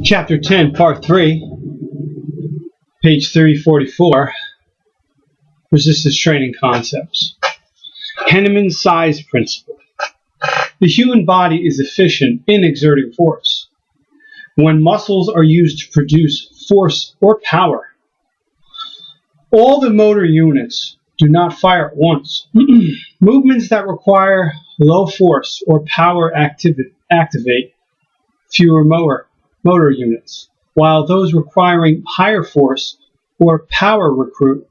Chapter 10, Part 3, page 344, Resistance Training Concepts. Henneman's size principle. The human body is efficient in exerting force. When muscles are used to produce force or power, all the motor units do not fire at once. Movements that require low force or power activate fewer motor units, while those requiring higher force or power recruit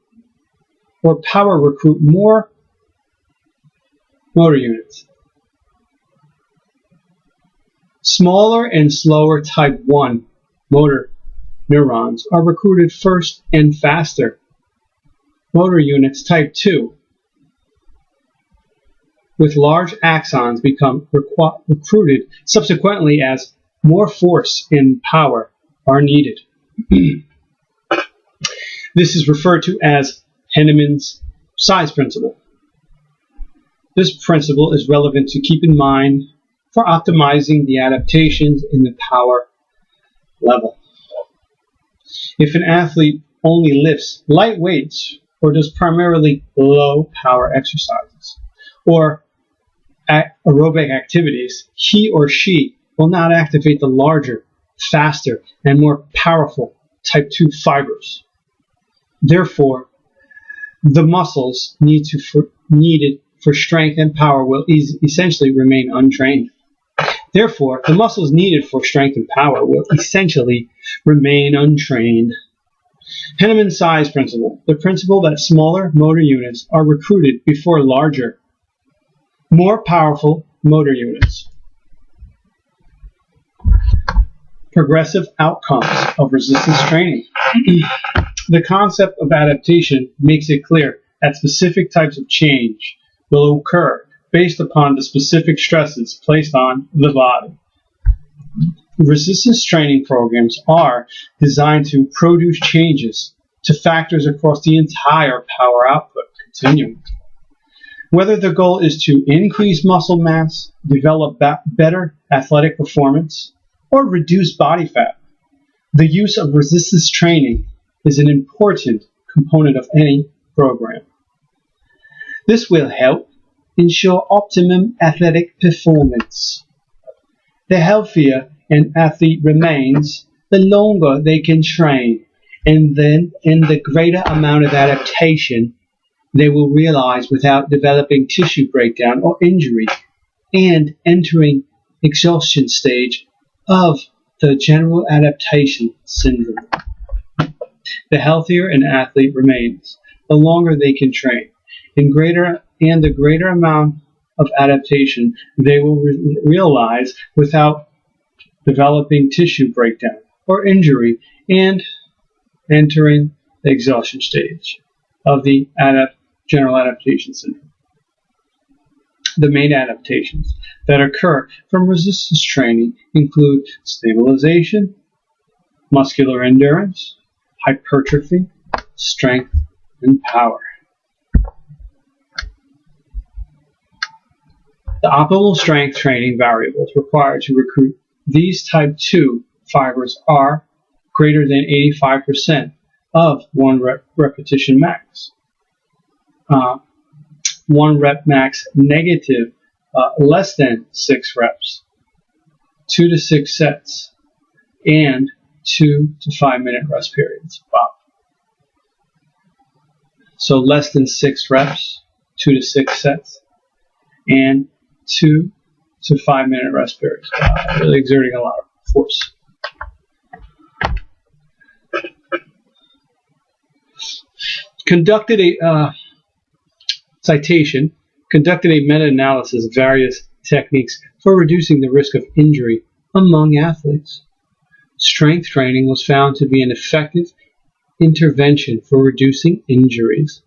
more motor units. Smaller and slower type 1 motor neurons are recruited first, and faster motor units type 2 with large axons become recruited subsequently as more force and power are needed. This is referred to as Henneman's size principle. This principle is relevant to keep in mind for optimizing the adaptations in the power level. If an athlete only lifts light weights or does primarily low power exercises or aerobic activities, he or she will not activate the larger, faster, and more powerful type 2 fibers. Therefore, the muscles needed for strength and power will essentially remain untrained. Therefore, the muscles needed for strength and power will essentially remain untrained. Henneman's size principle, the principle that smaller motor units are recruited before larger, more powerful motor units. Progressive outcomes of resistance training. The concept of adaptation makes it clear that specific types of change will occur based upon the specific stresses placed on the body. Resistance training programs are designed to produce changes to factors across the entire power output continuum. Whether the goal is to increase muscle mass, develop better athletic performance, or reduce body fat, the use of resistance training is an important component of any program. This will help ensure optimum athletic performance. The healthier an athlete remains, the longer they can train, and then in the greater amount of adaptation they will realize without developing tissue breakdown or injury and entering exhaustion stage of the general adaptation syndrome. The healthier an athlete remains, the longer they can train, and the greater amount of adaptation they will realize without developing tissue breakdown or injury and entering the exhaustion stage of the general adaptation syndrome. The main adaptations that occur from resistance training include stabilization, muscular endurance, hypertrophy, strength, and power. The optimal strength training variables required to recruit these type 2 fibers are greater than 85% of 1 repetition max. 1 rep max negative, less than 6 reps, 2 to 6 sets, and 2 to 5 minute rest periods. Wow. So less than 6 reps, 2 to 6 sets, and 2 to 5 minute rest periods. Wow. Really exerting a lot of force. Conducted a meta-analysis of various techniques for reducing the risk of injury among athletes. Strength training was found to be an effective intervention for reducing injuries.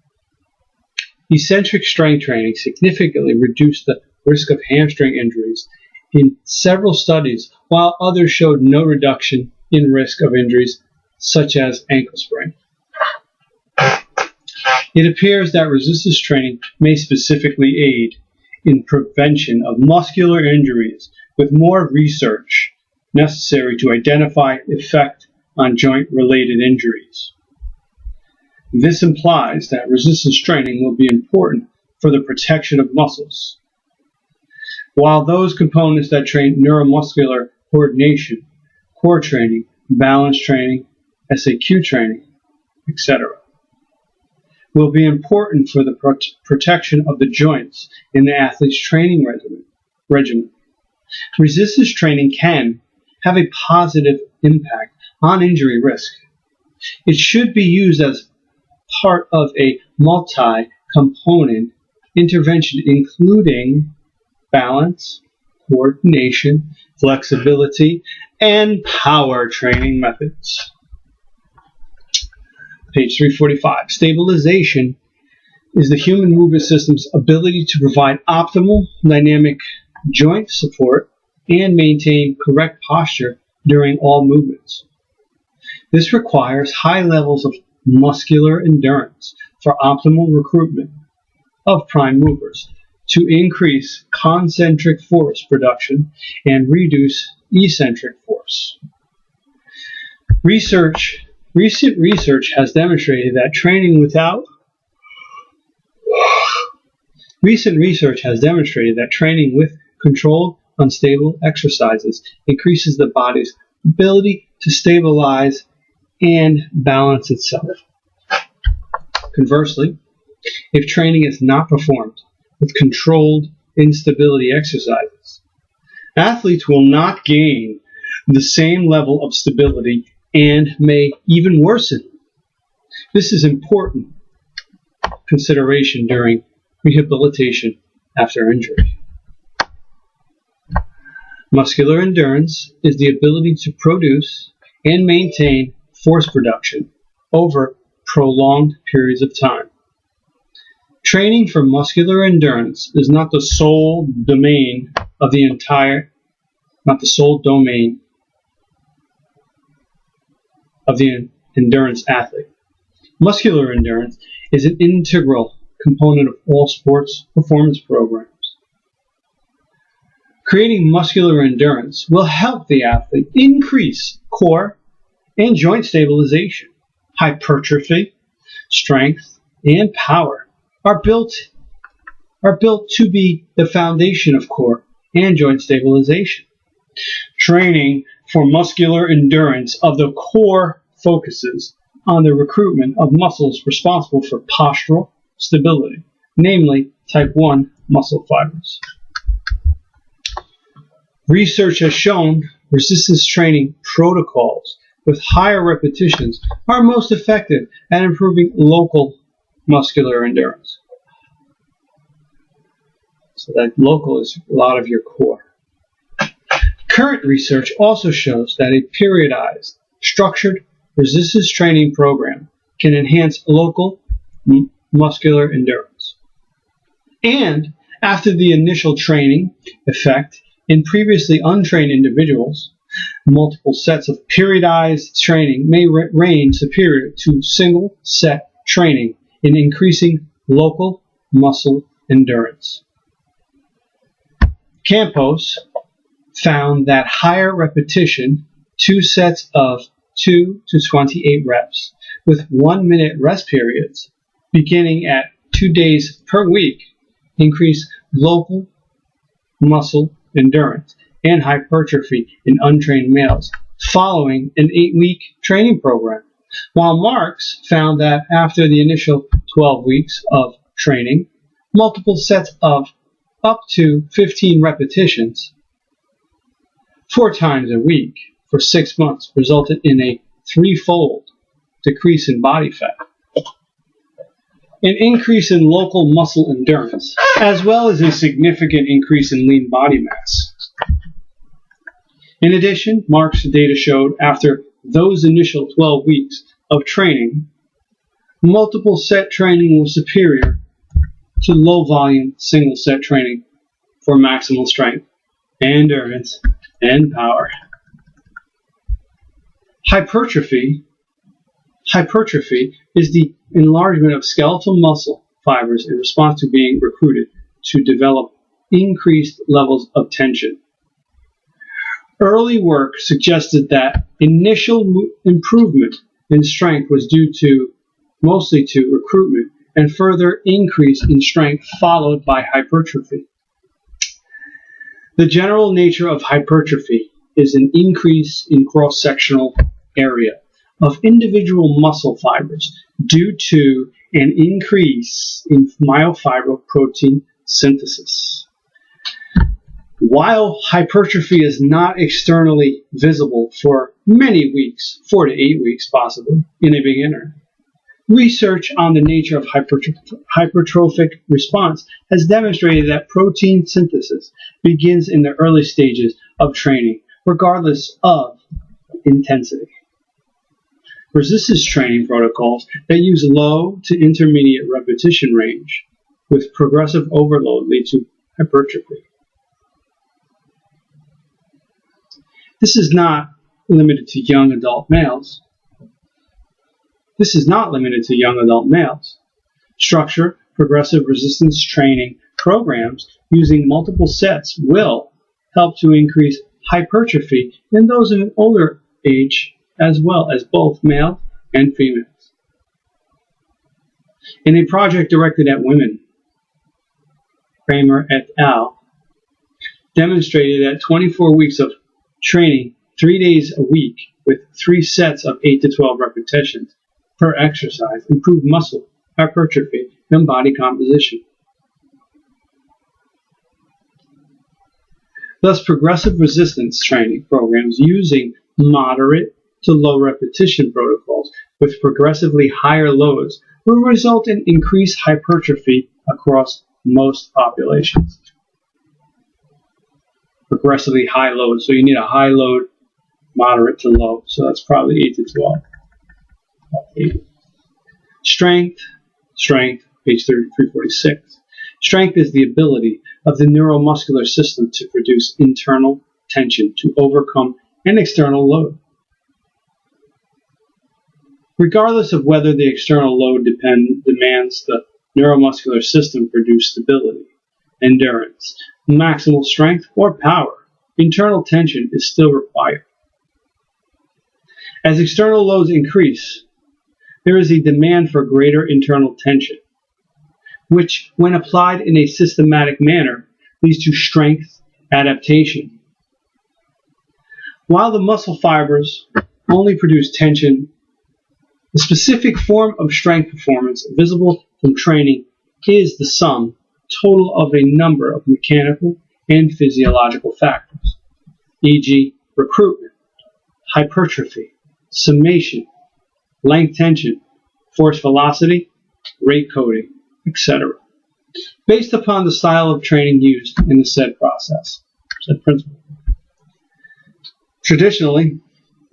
Eccentric strength training significantly reduced the risk of hamstring injuries in several studies, while others showed no reduction in risk of injuries such as ankle sprain. It appears that resistance training may specifically aid in prevention of muscular injuries, with more research necessary to identify effect on joint-related injuries. This implies that resistance training will be important for the protection of muscles, while those components that train neuromuscular coordination, core training, balance training, SAQ training, etc., will be important for the protection of the joints in the athlete's training regimen. Resistance training can have a positive impact on injury risk. It should be used as part of a multi-component intervention including balance, coordination, flexibility, and power training methods. Page 345. Stabilization is the human movement system's ability to provide optimal dynamic joint support and maintain correct posture during all movements. This requires high levels of muscular endurance for optimal recruitment of prime movers to increase concentric force production and reduce eccentric force. Recent research has demonstrated that training with controlled, unstable exercises increases the body's ability to stabilize and balance itself. Conversely, if training is not performed with controlled instability exercises, athletes will not gain the same level of stability and may even worsen. This is important consideration during rehabilitation after injury. Muscular endurance is the ability to produce and maintain force production over prolonged periods of time. Training for muscular endurance is not the sole domain of the endurance athlete. Muscular endurance is an integral component of all sports performance programs. Creating muscular endurance will help the athlete increase core and joint stabilization. Hypertrophy, strength, and power are built to be the foundation of core and joint stabilization. Training for muscular endurance of the core focuses on the recruitment of muscles responsible for postural stability, namely type 1 muscle fibers. Research has shown resistance training protocols with higher repetitions are most effective at improving local muscular endurance. So that local is a lot of your core. Current research also shows that a periodized, structured resistance training program can enhance local muscular endurance. And after the initial training effect in previously untrained individuals, multiple sets of periodized training may reign superior to single set training in increasing local muscle endurance. Campos found that higher repetition, 2 sets of 2 to 28 reps with 1 minute rest periods beginning at 2 days per week increase local muscle endurance and hypertrophy in untrained males following an 8-week training program, while Marks found that after the initial 12 weeks of training, multiple sets of up to 15 repetitions 4 times a week for 6 months resulted in a 3-fold decrease in body fat, an increase in local muscle endurance, as well as a significant increase in lean body mass. In addition, Mark's data showed after those initial 12 weeks of training, multiple set training was superior to low volume single set training for maximal strength, endurance, and power. Hypertrophy is the enlargement of skeletal muscle fibers in response to being recruited to develop increased levels of tension. Early work suggested that initial improvement in strength was due mostly to recruitment, and further increase in strength followed by hypertrophy. The general nature of hypertrophy is an increase in cross-sectional area of individual muscle fibers due to an increase in myofibril protein synthesis. While hypertrophy is not externally visible for many weeks, 4 to 8 weeks possibly, in a beginner, research on the nature of hypertrophic response has demonstrated that protein synthesis begins in the early stages of training, regardless of intensity. Resistance training protocols that use low to intermediate repetition range with progressive overload lead to hypertrophy. This is not limited to young adult males. Structured progressive resistance training programs using multiple sets will help to increase hypertrophy in those in an older age as well as both male and females. In a project directed at women, Kramer et al. Demonstrated that 24 weeks of training 3 days a week with 3 sets of 8 to 12 repetitions per exercise improved muscle hypertrophy and body composition. Thus, progressive resistance training programs using moderate to low repetition protocols with progressively higher loads will result in increased hypertrophy across most populations. Progressively high load, so you need a high load, moderate to low, so that's probably 8 to 12. 8. Strength, page 346. Strength is the ability of the neuromuscular system to produce internal tension to overcome an external load. Regardless of whether the external load demands the neuromuscular system produce stability, endurance, maximal strength, or power, internal tension is still required. As external loads increase, there is a demand for greater internal tension, which, when applied in a systematic manner, leads to strength adaptation. While the muscle fibers only produce tension, the specific form of strength performance visible from training is the sum total of a number of mechanical and physiological factors, e.g. recruitment, hypertrophy, summation, length tension, force velocity, rate coding, etc., based upon the style of training used in the said principle. Traditionally,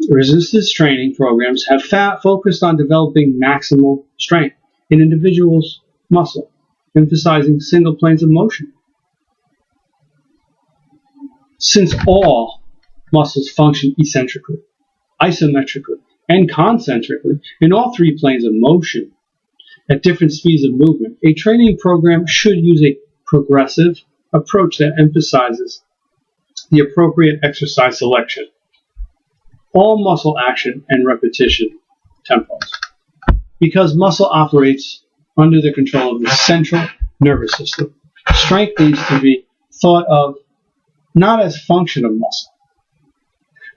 resistance training programs have focused on developing maximal strength in individuals' muscle, emphasizing single planes of motion. Since all muscles function eccentrically, isometrically, and concentrically in all 3 planes of motion at different speeds of movement, a training program should use a progressive approach that emphasizes the appropriate exercise selection, all muscle action and repetition tempos. Because muscle operates under the control of the central nervous system, strength needs to be thought of not as function of muscle,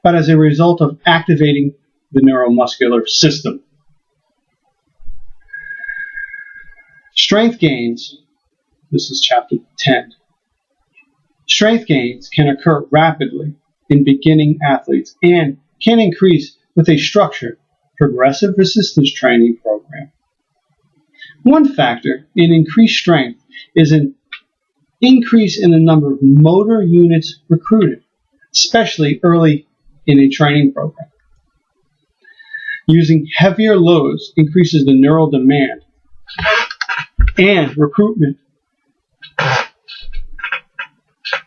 but as a result of activating the neuromuscular system. Strength gains, this is chapter 10. Strength gains can occur rapidly in beginning athletes and can increase with a structured, progressive resistance training program. One factor in increased strength is an increase in the number of motor units recruited, especially early in a training program. Using heavier loads increases the neural demand and recruitment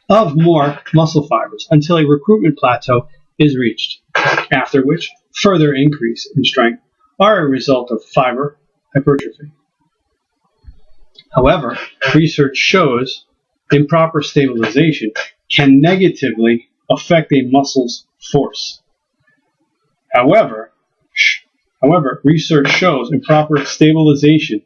of more muscle fibers until a recruitment plateau is reached, after which further increase in strength are a result of fiber hypertrophy. However, research shows improper stabilization can negatively affect a muscle's force. However, research shows improper stabilization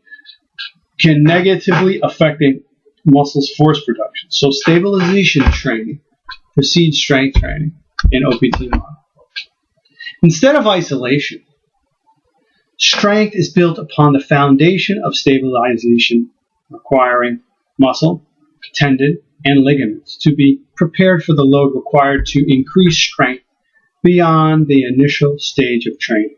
can negatively affect a muscle's force production. So stabilization training precedes strength training in OPT model. Instead of isolation, strength is built upon the foundation of stabilization, requiring muscle, tendon, and ligaments to be prepared for the load required to increase strength beyond the initial stage of training.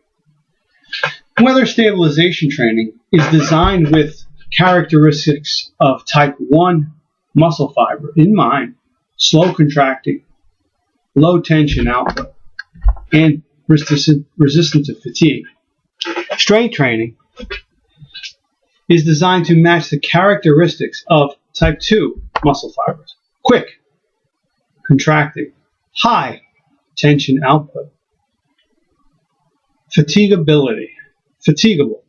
Whether stabilization training is designed with characteristics of type 1 muscle fiber in mind, slow contracting, low tension output, and resistant to fatigue, strength training is designed to match the characteristics of type 2 muscle fibers, quick contracting, high tension output, fatigable.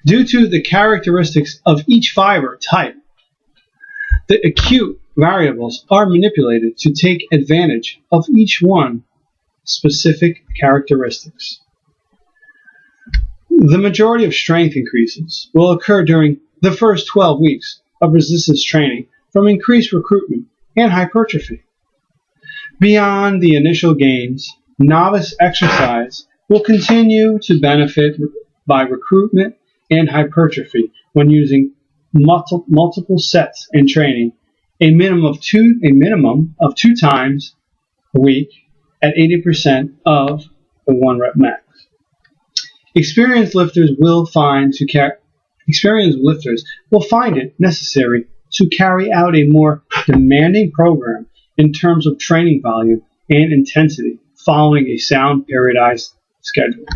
Due to the characteristics of each fiber type, the acute variables are manipulated to take advantage of each one's specific characteristics. The majority of strength increases will occur during the first 12 weeks of resistance training from increased recruitment and hypertrophy. Beyond the initial gains, novice exercise will continue to benefit by recruitment and hypertrophy when using multiple sets in training, a minimum of two times a week at 80% of the 1 rep max. Experienced lifters will find it necessary to carry out a more demanding program in terms of training volume and intensity following a sound periodized schedule.